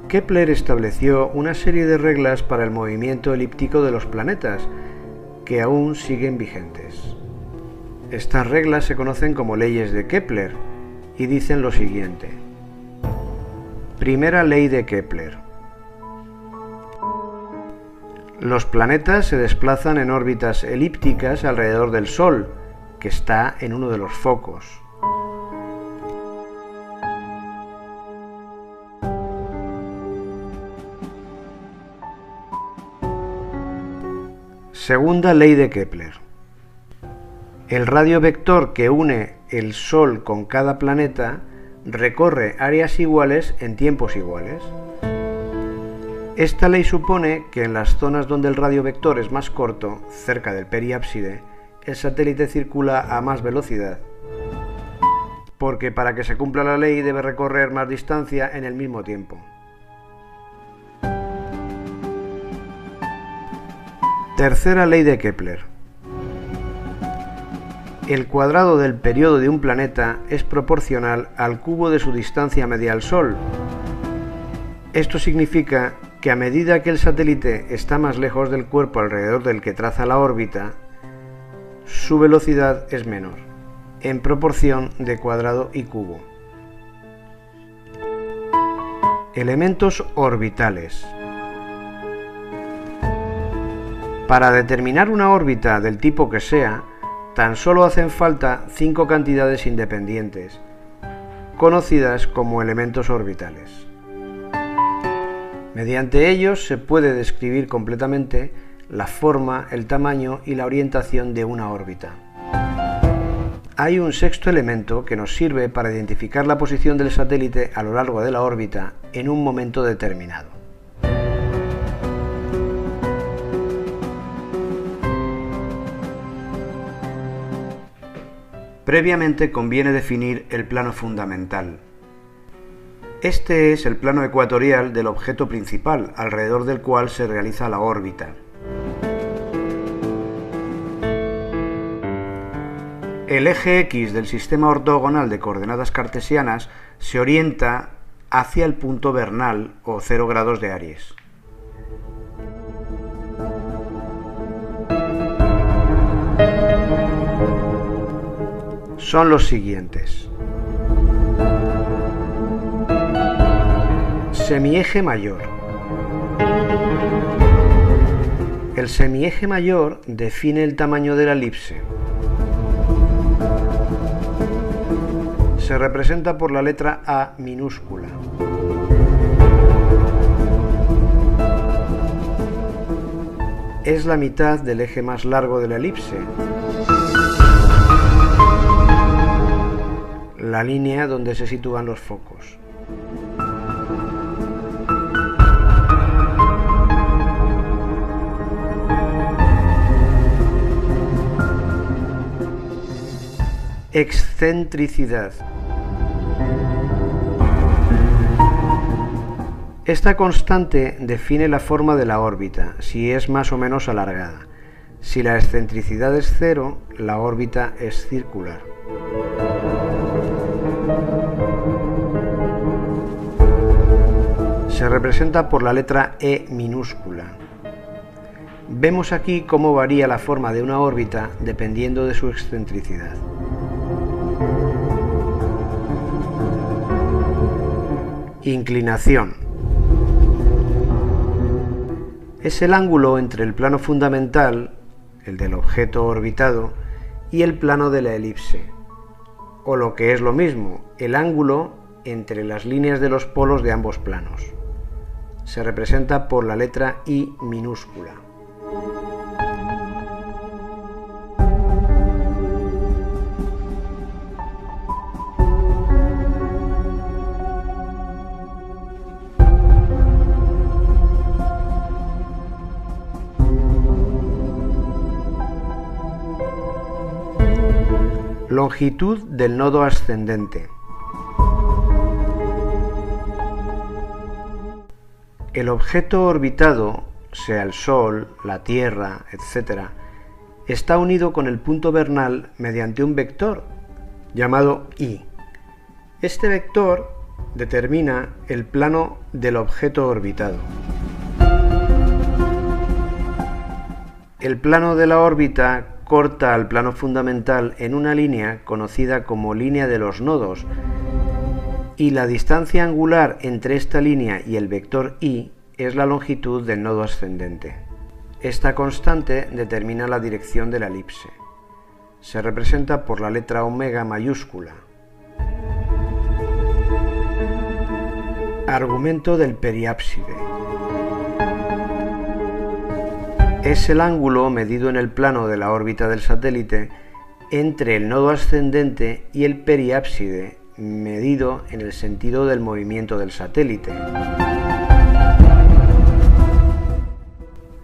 Kepler estableció una serie de reglas para el movimiento elíptico de los planetas, que aún siguen vigentes. Estas reglas se conocen como leyes de Kepler y dicen lo siguiente. Primera ley de Kepler. Los planetas se desplazan en órbitas elípticas alrededor del Sol, que está en uno de los focos. Segunda ley de Kepler. El radio vector que une el Sol con cada planeta recorre áreas iguales en tiempos iguales. Esta ley supone que en las zonas donde el radio vector es más corto, cerca del periápside, el satélite circula a más velocidad, porque para que se cumpla la ley debe recorrer más distancia en el mismo tiempo. Tercera ley de Kepler. El cuadrado del periodo de un planeta es proporcional al cubo de su distancia media al Sol. Esto significa que a medida que el satélite está más lejos del cuerpo alrededor del que traza la órbita, su velocidad es menor, en proporción de cuadrado y cubo. Elementos orbitales. Para determinar una órbita del tipo que sea, tan solo hacen falta 5 cantidades independientes, conocidas como elementos orbitales. Mediante ellos se puede describir completamente la forma, el tamaño y la orientación de una órbita. Hay un sexto elemento que nos sirve para identificar la posición del satélite a lo largo de la órbita en un momento determinado. Previamente conviene definir el plano fundamental. Este es el plano ecuatorial del objeto principal, alrededor del cual se realiza la órbita. El eje X del sistema ortogonal de coordenadas cartesianas se orienta hacia el punto vernal o 0 grados de Aries. Son los siguientes. Semieje mayor. El semieje mayor define el tamaño de la elipse. Se representa por la letra A minúscula. Es la mitad del eje más largo de la elipse. La línea donde se sitúan los focos. Excentricidad. Esta constante define la forma de la órbita, si es más o menos alargada. Si la excentricidad es 0, la órbita es circular. Se representa por la letra E minúscula. Vemos aquí cómo varía la forma de una órbita dependiendo de su excentricidad. Inclinación. Es el ángulo entre el plano fundamental, el del objeto orbitado, y el plano de la elipse, o lo que es lo mismo, el ángulo entre las líneas de los polos de ambos planos. Se representa por la letra I minúscula. Longitud del nodo ascendente. El objeto orbitado, sea el Sol, la Tierra, etc., está unido con el punto vernal mediante un vector llamado I. Este vector Determina el plano del objeto orbitado. El plano de la órbita corta al plano fundamental en una línea conocida como línea de los nodos, y la distancia angular entre esta línea y el vector y es la longitud del nodo ascendente. Esta constante determina la dirección de la elipse. Se representa por la letra omega mayúscula. Argumento del periápside. Es el ángulo medido en el plano de la órbita del satélite entre el nodo ascendente y el periápside, medido en el sentido del movimiento del satélite.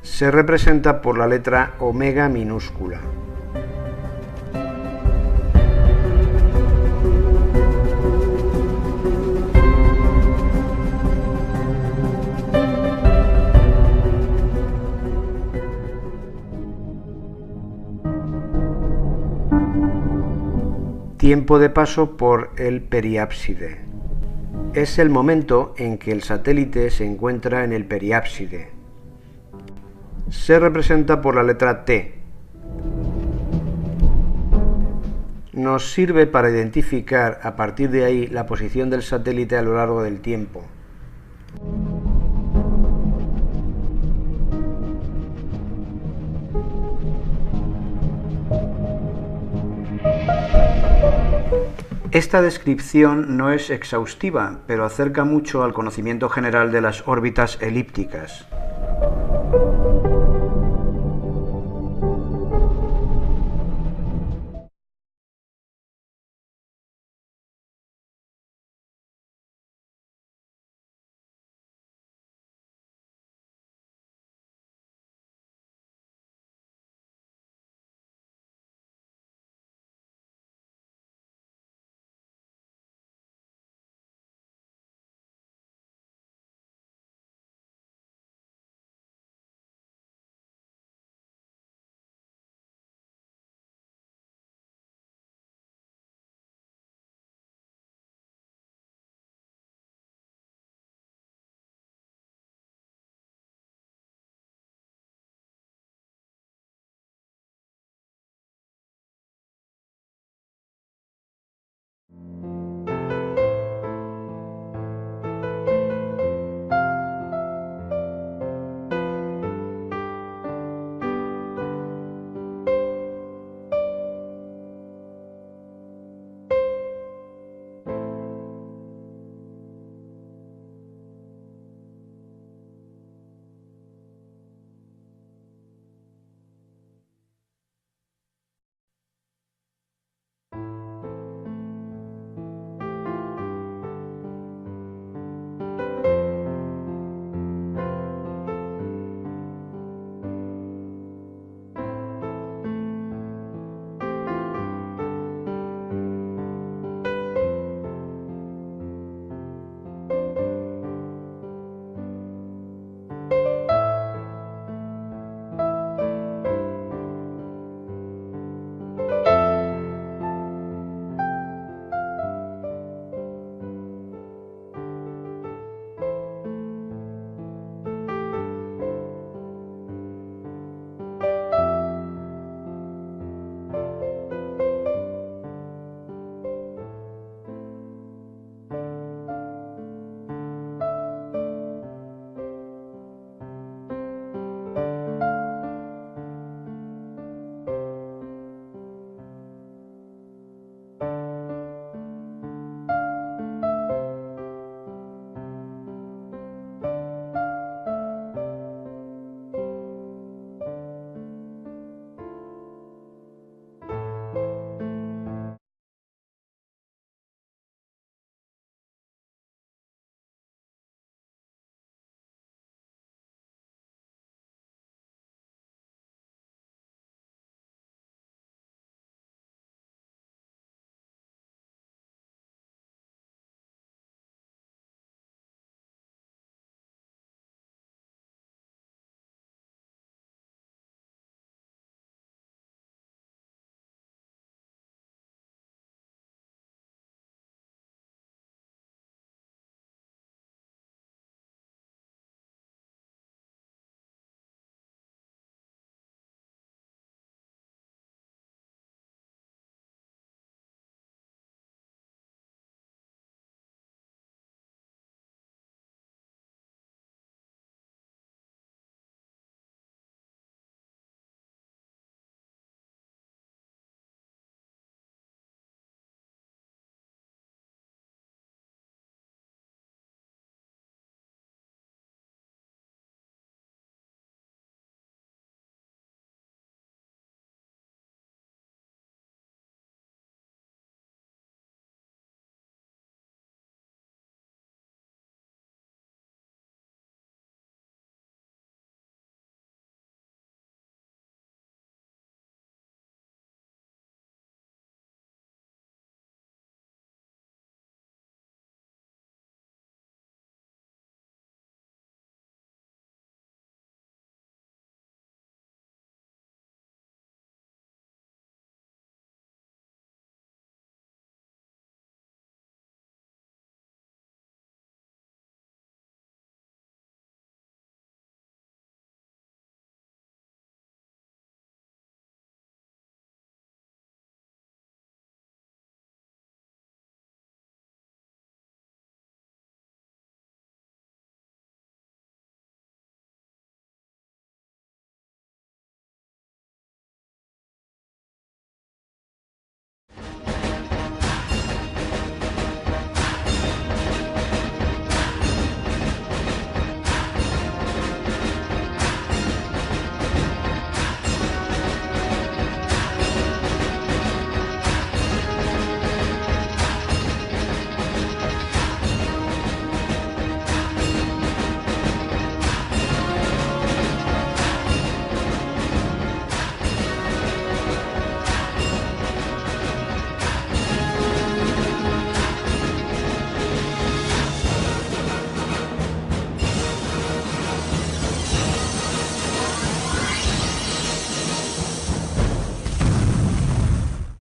Se representa por la letra omega minúscula. Tiempo de paso por el periápside. Es el momento en que el satélite se encuentra en el periápside. Se representa por la letra T. Nos sirve para identificar a partir de ahí la posición del satélite a lo largo del tiempo. Esta descripción no es exhaustiva, pero acerca mucho al conocimiento general de las órbitas elípticas.